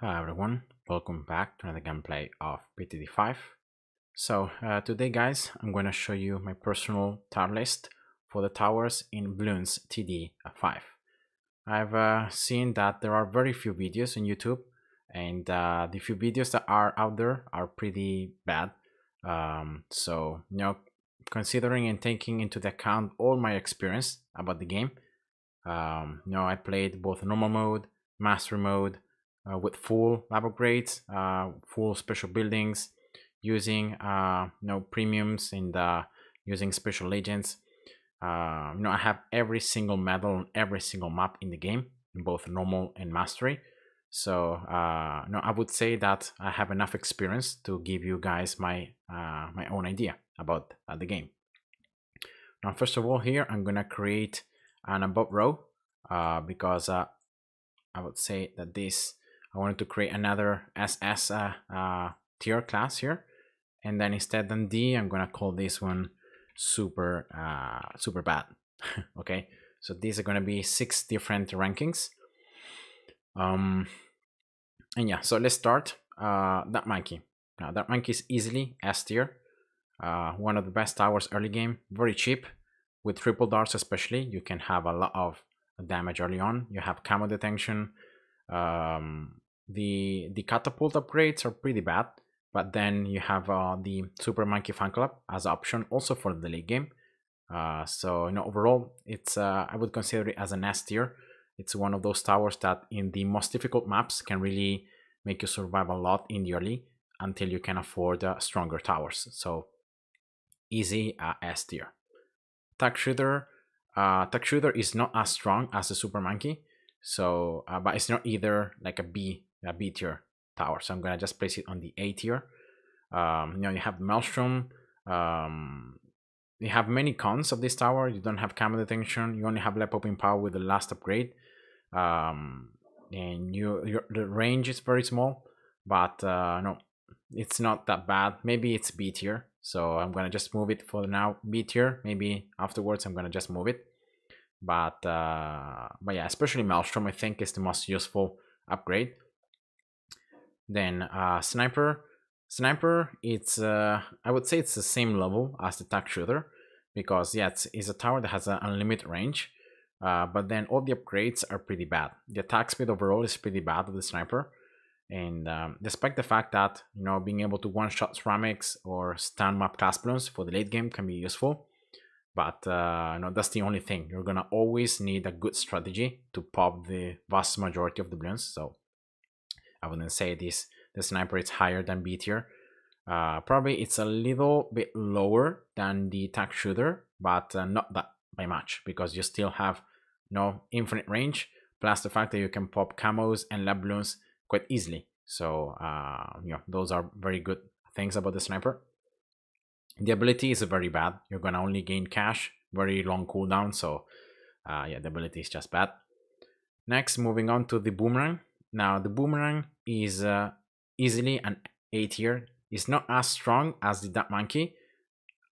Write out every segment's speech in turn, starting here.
Hi everyone, welcome back to another gameplay of PTD5. Today guys, I'm going to show you my personal tower list for the towers in Bloons TD5. I've seen that there are very few videos on YouTube, and the few videos that are out there are pretty bad. Considering and taking into account all my experience about the game, I played both normal mode, master mode, with full lab upgrades, full special buildings, using premiums and using special agents. I have every single medal on every single map in the game, in both normal and mastery. I would say that I have enough experience to give you guys my my own idea about the game. Now, first of all, here I'm gonna create an above row because I would say that I wanted to create another SS tier class here, and then instead than D, I'm gonna call this one super bad. Okay, so these are gonna be 6 different rankings. And yeah, so let's start. That monkey. Now that monkey is easily S tier. One of the best towers early game, very cheap. With triple darts especially, you can have a lot of damage early on. You have camo detection. The catapult upgrades are pretty bad, but then you have the Super Monkey Fan Club as an option also for the late game. Overall, it's I would consider it as an S tier. It's one of those towers that in the most difficult maps can really make you survive a lot in the early until you can afford stronger towers. So easy S tier. Tag Shooter is not as strong as the Super Monkey, so but it's not either like a B tier tower. So I'm gonna just place it on the A tier. You have Maelstrom. You have many cons of this tower. You don't have camo detection. You only have lap popping power with the last upgrade, and the range is very small. But no, it's not that bad. Maybe it's B tier. So I'm gonna just move it for now, B tier. Maybe afterwards I'm gonna just move it. But yeah, especially Maelstrom I think is the most useful upgrade. Then Sniper, it's I would say it's the same level as the Tag Shooter, because yeah, it's a tower that has an unlimited range. But then all the upgrades are pretty bad. The attack speed overall is pretty bad with the Sniper. And despite the fact that being able to one-shot ceramics or stun map class Bloons for the late game can be useful, but that's the only thing. You're gonna always need a good strategy to pop the vast majority of the Bloons. So I wouldn't say the Sniper is higher than B tier. Probably it's a little bit lower than the Tag Shooter, but not that by much, because you still have infinite range, plus the fact that you can pop camos and lab Bloons quite easily. So those are very good things about the Sniper. The ability is very bad. You're gonna only gain cash, very long cooldown. So yeah, the ability is just bad. Next, moving on to the Boomerang. Now the Boomerang is easily an A tier. It's not as strong as the Duck Monkey.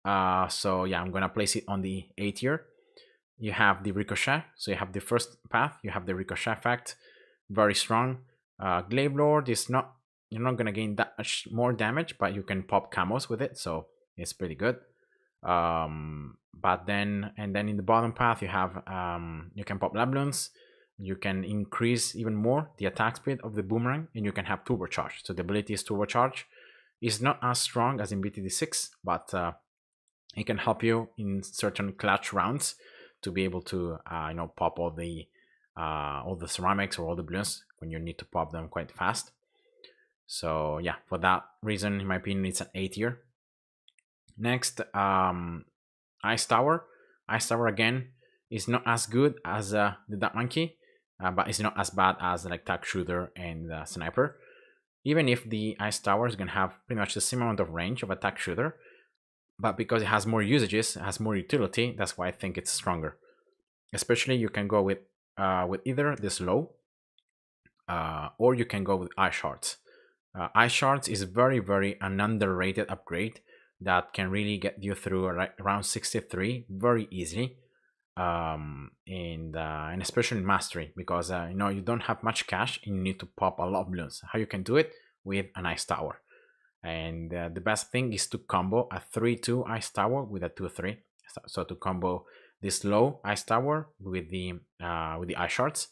So yeah, I'm gonna place it on the A tier. You have the Ricochet. So you have the first path. You have the Ricochet effect, very strong. Glaive Lord is not, you're not gonna gain that much more damage, but you can pop camos with it, so it's pretty good. But then in the bottom path you have you can pop lab Bloons. You can increase even more the attack speed of the Boomerang, and you can have turbocharge. So the ability is turbocharge. It's not as strong as in BTD6, but it can help you in certain clutch rounds to be able to pop all the ceramics or all the Bloons when you need to pop them quite fast. So yeah, for that reason, in my opinion, it's an A tier. Next, Ice Tower. Ice Tower again is not as good as the Duck Monkey, but it's not as bad as like Tag Shooter and Sniper. Even if the Ice Tower is gonna have pretty much the same amount of range of a Tag Shooter, but because it has more usages, it has more utility, that's why I think it's stronger. Especially you can go with either the slow, or you can go with Ice Shards. Ice Shards is very an underrated upgrade that can really get you through around 63 very easily. and especially in mastery, because you know, you don't have much cash and you need to pop a lot of balloons. How you can do it? With an ice tower. And the best thing is to combo a 3-2 ice tower with a 2-3. So to combo this low ice tower with the ice shards.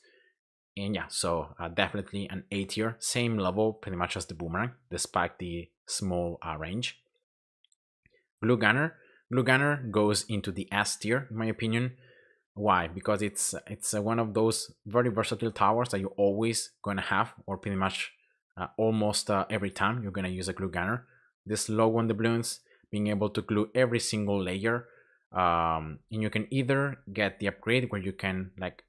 And yeah, so definitely an A tier, same level pretty much as the boomerang, despite the small range. Glue Gunner goes into the S tier, in my opinion. Why? Because it's one of those very versatile towers that you're always gonna have, or pretty much almost every time you're gonna use a glue gunner. This low on the balloons, being able to glue every single layer, and you can either get the upgrade where you can like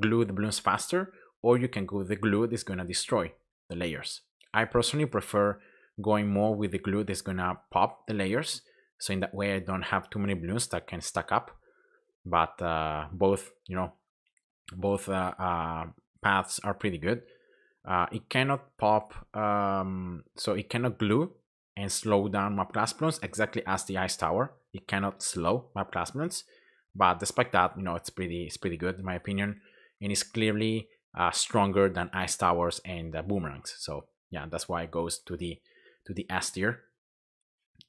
glue the balloons faster, or you can go with the glue that's gonna destroy the layers. I personally prefer going more with the glue that's gonna pop the layers, so in that way I don't have too many balloons that can stack up. But both, you know, both paths are pretty good. It cannot pop, so it cannot glue and slow down my plasmons exactly as the ice tower. It cannot slow my plasmons, but despite that, you know, it's pretty good in my opinion, and it's clearly stronger than ice towers and boomerangs. So yeah, that's why it goes to the S tier.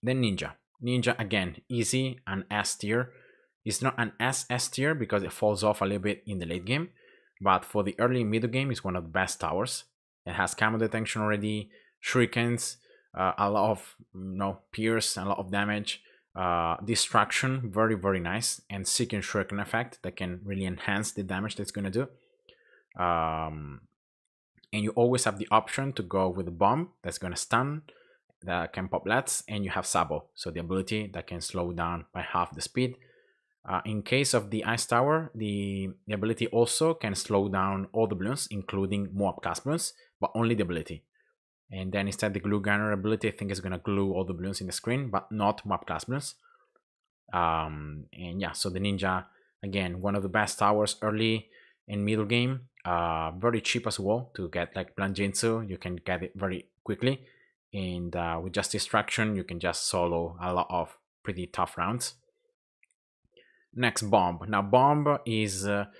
Then Ninja again, easy, an S tier. It's not an S tier because it falls off a little bit in the late game, but for the early and middle game, it's one of the best towers. It has camo detection already, shurikens, a lot of, you know, pierce, a lot of damage, distraction, very nice, and seeking shuriken effect that can really enhance the damage that's gonna do. And you always have the option to go with a bomb that's gonna stun, that can pop lets, and you have Sabo, so the ability that can slow down by half the speed. In case of the ice tower, the ability also can slow down all the balloons, including Moab class balloons, but only the ability. And then instead, the glue gunner ability, I think, is gonna glue all the balloons in the screen, but not Moab class balloons. And yeah, so the Ninja, again, one of the best towers early and middle game. Very cheap as well to get, like Blanjinsu, you can get it very quickly. And with just distraction, you can just solo a lot of pretty tough rounds. Next, Bomb. Now, Bomb is a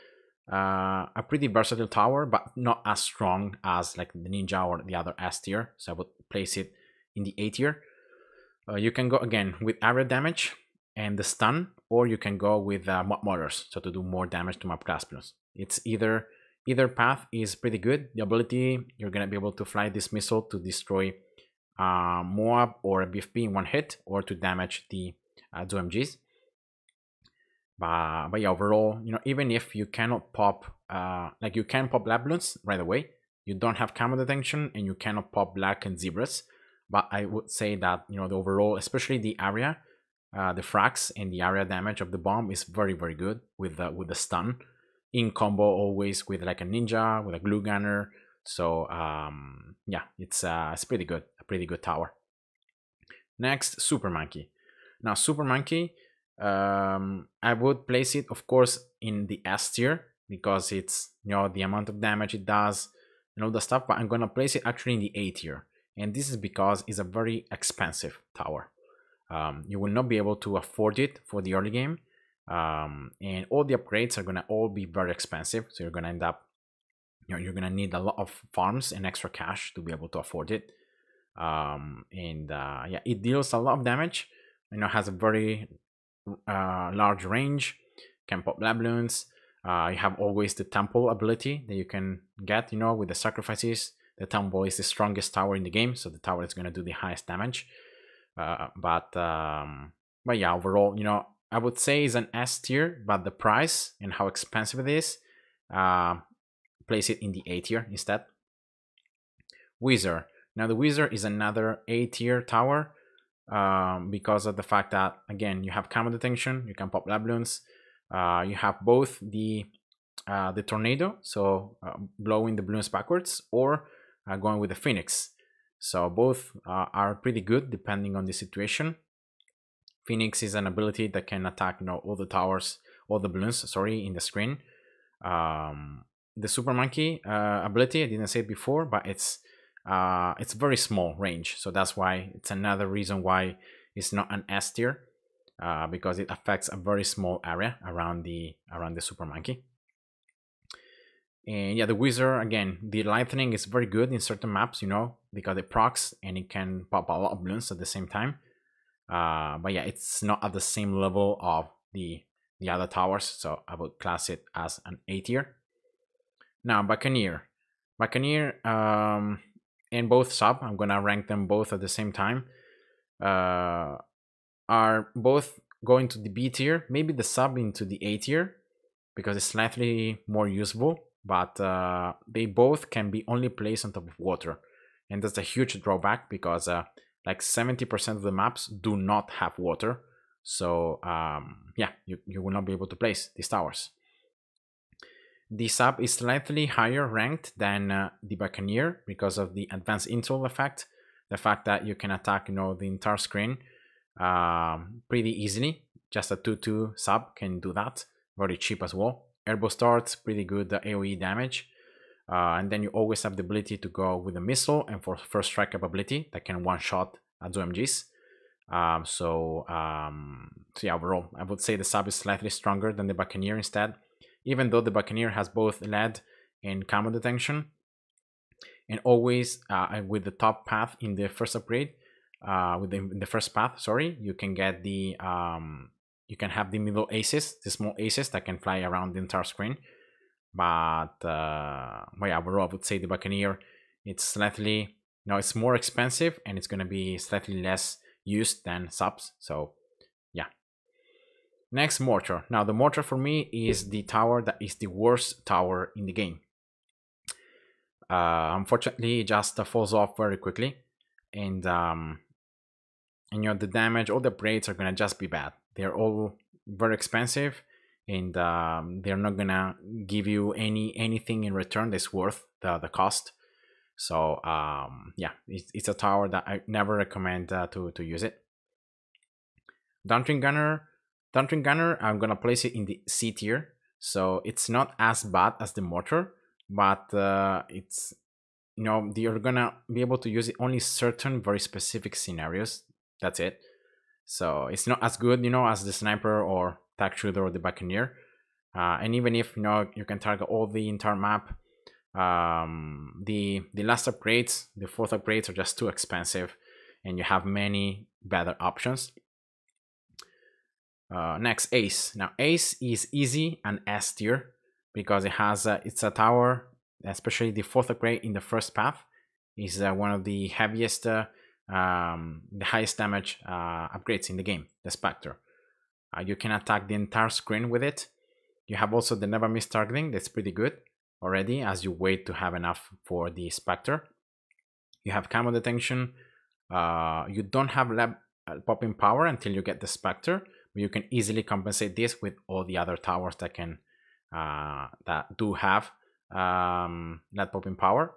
pretty versatile tower, but not as strong as like the Ninja or the other S tier. So I would place it in the A tier. You can go again with area damage and the stun, or you can go with Mob Motors, so to do more damage to Mob Plasmos. It's either path is pretty good. The ability, you're gonna be able to fly this missile to destroy Moab or a BFP in one hit, or to damage the MGs. But yeah, overall, you know, even if you cannot pop, like you can pop lab balloons right away, you don't have camo detection and you cannot pop black and zebras. But I would say that, you know, the overall, especially the area, the frags and the area damage of the bomb is very good with the stun, in combo always with like a ninja, with a glue gunner. So yeah, it's pretty good, a pretty good tower. Next, Super Monkey. Now, Super Monkey, I would place it, of course, in the S tier because it's, you know, the amount of damage it does and all the stuff. But I'm gonna place it actually in the A tier, and this is because it's a very expensive tower. You will not be able to afford it for the early game, and all the upgrades are gonna all be very expensive. So you're gonna end up, you know, you're gonna need a lot of farms and extra cash to be able to afford it. Yeah, it deals a lot of damage. You know, has a very large range, can pop lab balloons. You have always the temple ability that you can get, you know, with the sacrifices. The temple is the strongest tower in the game, so the tower is going to do the highest damage. But yeah, overall, you know, I would say it's an S tier, but the price and how expensive it is, place it in the A tier instead. Wizard. Now the Wizard is another A tier tower, because of the fact that, again, you have camo detection, you can pop lab balloons, you have both the tornado, so blowing the balloons backwards, or going with the Phoenix. So both are pretty good depending on the situation. Phoenix is an ability that can attack, you know, all the towers, all the balloons, sorry, in the screen. The Super Monkey ability, I didn't say it before, but it's very small range, so that's why it's another reason why it's not an S tier. because it affects a very small area around the super monkey. And yeah, the wizard, again, the lightning is very good in certain maps, you know, because it procs and it can pop a lot of balloons at the same time. But yeah, it's not at the same level of the other towers, so I would class it as an A tier. Now Buccaneer, and both sub, I'm gonna rank them both at the same time, are both going to the B tier, maybe the sub into the A tier because it's slightly more usable, but they both can be only placed on top of water, and that's a huge drawback because like 70% of the maps do not have water, so yeah, you will not be able to place these towers. The sub is slightly higher ranked than the Buccaneer because of the advanced intel effect, the fact that you can attack, you know, the entire screen pretty easily. Just a 2/2 sub can do that, very cheap as well. Airbow starts, pretty good AoE damage, and then you always have the ability to go with a missile and for first strike capability that can one-shot at OMGs. So yeah, overall, I would say the sub is slightly stronger than the Buccaneer instead, even though the Buccaneer has both lead and camo detection, and always with the top path in the first upgrade, in the first path, sorry, you can get the you can have the middle aces, the small aces that can fly around the entire screen. But yeah, overall, I would say the Buccaneer, it's slightly, it's more expensive and it's going to be slightly less used than subs. So yeah. Next, Mortar. Now the Mortar for me is the tower that is the worst tower in the game. Unfortunately, it just falls off very quickly, and you know, the damage, all the upgrades are gonna just be bad. They're all very expensive, and they're not gonna give you anything in return that's worth the cost. So yeah, it's a tower that I never recommend to use it. Daunting Gunner, I'm gonna place it in the C tier. So it's not as bad as the Mortar, but it's, you know, you're gonna be able to use it only certain very specific scenarios. That's it. So it's not as good, you know, as the Sniper or Tac Shooter or the Buccaneer. And even if, you know, you can target all the entire map, the last upgrades, the fourth upgrades, are just too expensive, and you have many better options. Next, Ace. Now Ace is easy and S tier because it has it's a tower, especially the fourth upgrade in the first path is one of the heaviest, the highest damage upgrades in the game, the Spectre. You can attack the entire screen with it. You have also the never miss targeting, that's pretty good already as you wait to have enough for the Spectre. You have camo detection. You don't have lab popping power until you get the Spectre, but you can easily compensate this with all the other towers that can that do have lab popping power.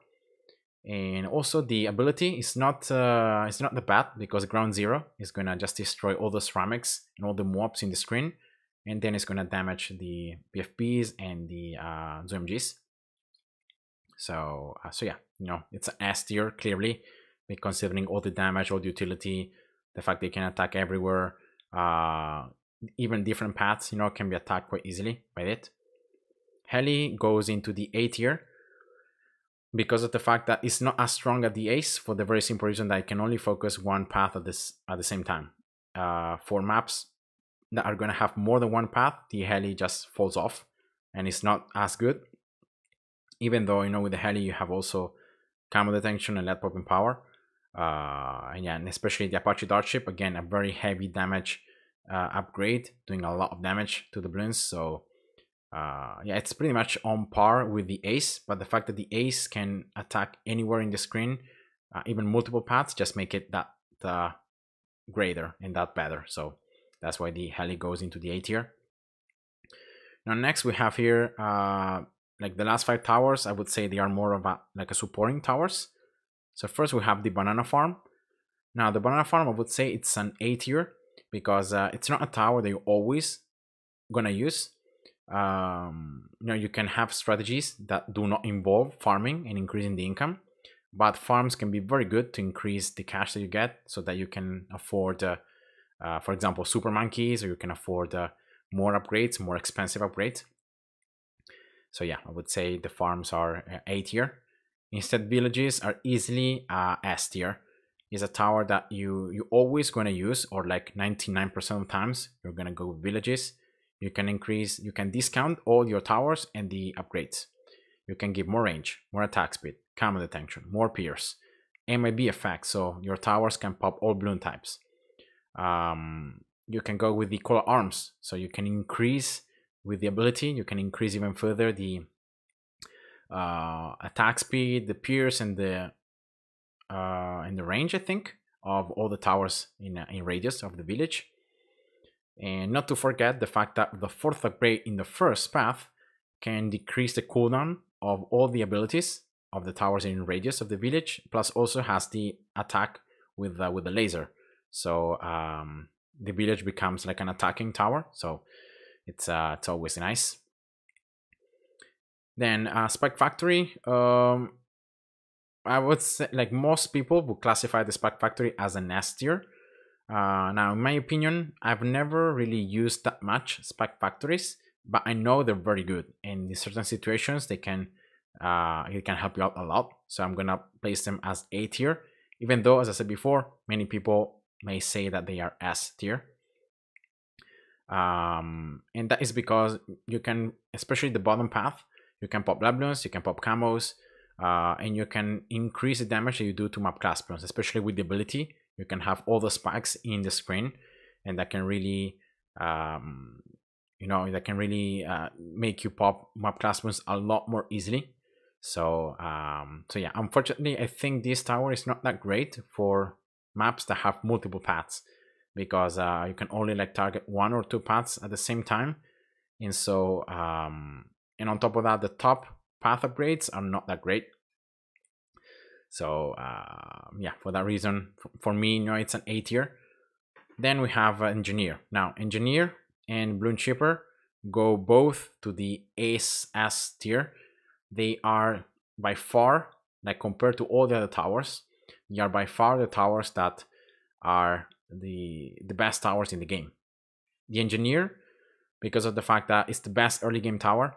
And also the ability is not the bad, because ground zero is gonna just destroy all the ceramics and all the mobs in the screen, and then it's gonna damage the BFBs and the ZOMGs. So so yeah, you know, it's an S tier clearly, considering all the damage, all the utility, the fact they can attack everywhere, even different paths, you know, can be attacked quite easily by it. Heli goes into the A tier because of the fact that it's not as strong as the Ace, for the very simple reason that I can only focus one path at the same time. For maps that are gonna have more than one path, the Heli just falls off and it's not as good. Even though, you know, with the Heli you have also camo detection and lead popping power. And yeah, and especially the Apache Dart Ship, again, a very heavy damage upgrade, doing a lot of damage to the Bloons. So yeah, it's pretty much on par with the Ace, but the fact that the Ace can attack anywhere in the screen, even multiple paths, just make it that greater and that better. So that's why the Heli goes into the A tier. Now next we have here like the last 5 towers. I would say they are more of like a supporting towers. So first we have the Banana Farm. Now the Banana Farm, I would say it's an A tier because it's not a tower that you're always gonna use. You know, you can have strategies that do not involve farming and increasing the income, but farms can be very good to increase the cash that you get so that you can afford for example, super monkeys, or you can afford more upgrades, more expensive upgrades. So yeah, I would say the farms are A tier. Instead, villages are easily S tier. Is a tower that you always going to use, or like 99% of the times you're going to go with villages. You can discount all your towers and the upgrades. You can give more range, more attack speed, combat detection, more pierce, MIB effect, so your towers can pop all balloon types. You can go with the color arms, so you can increase with the ability, you can increase even further the attack speed, the pierce, and the range, I think, of all the towers in radius of the village. And not to forget the fact that the fourth upgrade in the first path can decrease the cooldown of all the abilities of the towers in radius of the village, plus also has the attack with the laser. So the village becomes like an attacking tower, so it's always nice. Then Spike Factory, I would say like most people would classify the Spike Factory as an S tier. Now, in my opinion, I've never really used that much Spike Factories, but I know they're very good. And in certain situations, it can help you out a lot. So I'm gonna place them as A tier, even though, as I said before, many people may say that they are S tier. And that is because you can, especially the bottom path, you can pop Bloons, you can pop camos, and you can increase the damage that you do to map class Bloons, especially with the ability. You can have all the spikes in the screen, and that can really, make you pop map class Bloons a lot more easily. So, so yeah, unfortunately, I think this tower is not that great for maps that have multiple paths, because you can only like target 1 or 2 paths at the same time. And so, and on top of that, the top path upgrades are not that great. So yeah, for that reason, for me, it's an A tier. Then we have Engineer. Now, Engineer and Bloon Shipper go both to the S tier. They are by far, like compared to all the other towers, they are by far the towers that are the best towers in the game. The Engineer, because of the fact that it's the best early game tower,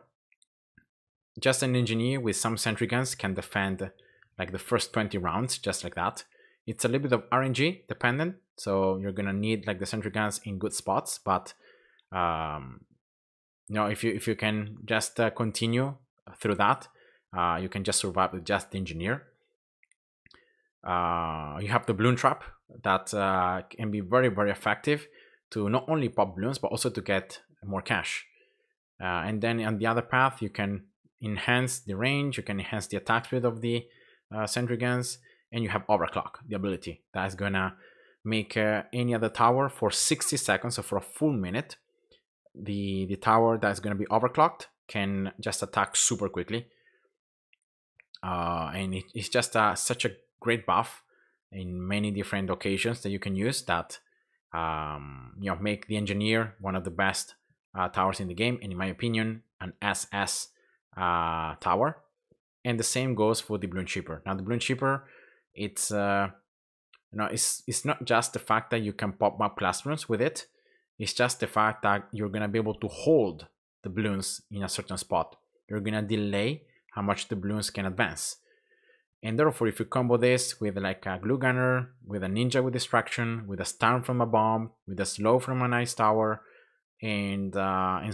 just an Engineer with some sentry guns can defend like the first 20 rounds, just like that. It's a little bit of RNG dependent, so you're gonna need like the sentry guns in good spots, but if you can just continue through that, you can just survive with just the Engineer. You have the Bloon Trap that can be very, very effective to not only pop balloons, but also to get more cash. And then on the other path, you can enhance the range, you can enhance the attack speed of the sentry guns, and you have Overclock, the ability that is gonna make any other tower for 60 seconds, so for a full minute, the tower that is gonna be overclocked can just attack super quickly. And it's just such a great buff in many different occasions that you can use that make the Engineer one of the best towers in the game, and in my opinion, an SS tower. And the same goes for the Bloon Shipper. Now, the Bloon Shipper, it's it's not just the fact that you can pop map classrooms with it. It's just the fact that you're gonna be able to hold the balloons in a certain spot. You're gonna delay how much the balloons can advance. And therefore, if you combo this with like a glue gunner, with a ninja with distraction, with a stun from a bomb, with a slow from an ice tower, and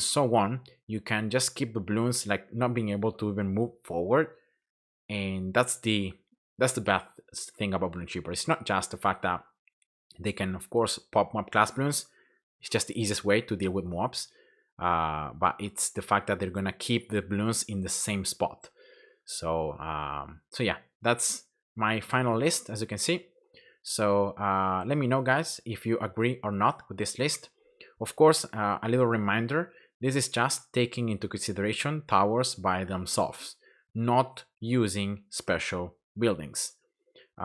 so on, you can just keep the balloons like not being able to even move forward. And that's the best thing about Bloon Shipper. It's not just the fact that they can, of course, pop mob class balloons. It's just the easiest way to deal with mobs. But it's the fact that they're gonna keep the balloons in the same spot. So so yeah, that's my final list, as you can see. So let me know, guys, if you agree or not with this list. Of course, a little reminder, this is just taking into consideration towers by themselves, not using special buildings. If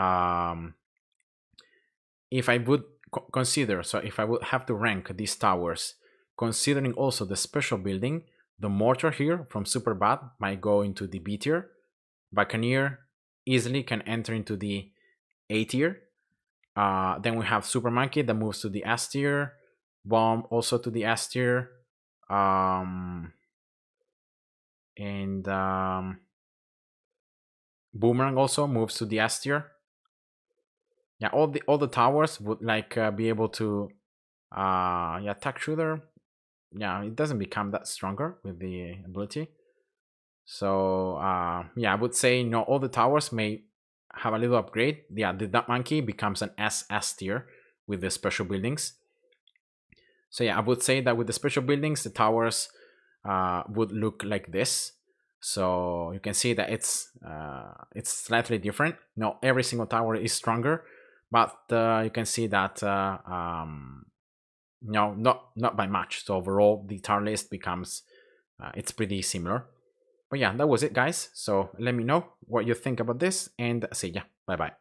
I would consider, so if I would have to rank these towers, considering also the special building, the mortar here from Superbad might go into the B tier. Buccaneer easily can enter into the A tier. Then we have Super Monkey that moves to the S tier. Bomb also to the S tier. And Boomerang also moves to the S tier. Yeah, all the towers would like be able to yeah, attack shooter. Yeah, it doesn't become that stronger with the ability. So yeah, I would say all the towers may have a little upgrade. Yeah, the Duck Monkey becomes an S tier with the special buildings. So yeah, I would say that with the special buildings, the towers would look like this. So you can see that it's slightly different. No, every single tower is stronger, but you can see that no, not by much. So overall, the tower list becomes it's pretty similar. But yeah, that was it, guys. So let me know what you think about this, and see ya. Bye bye.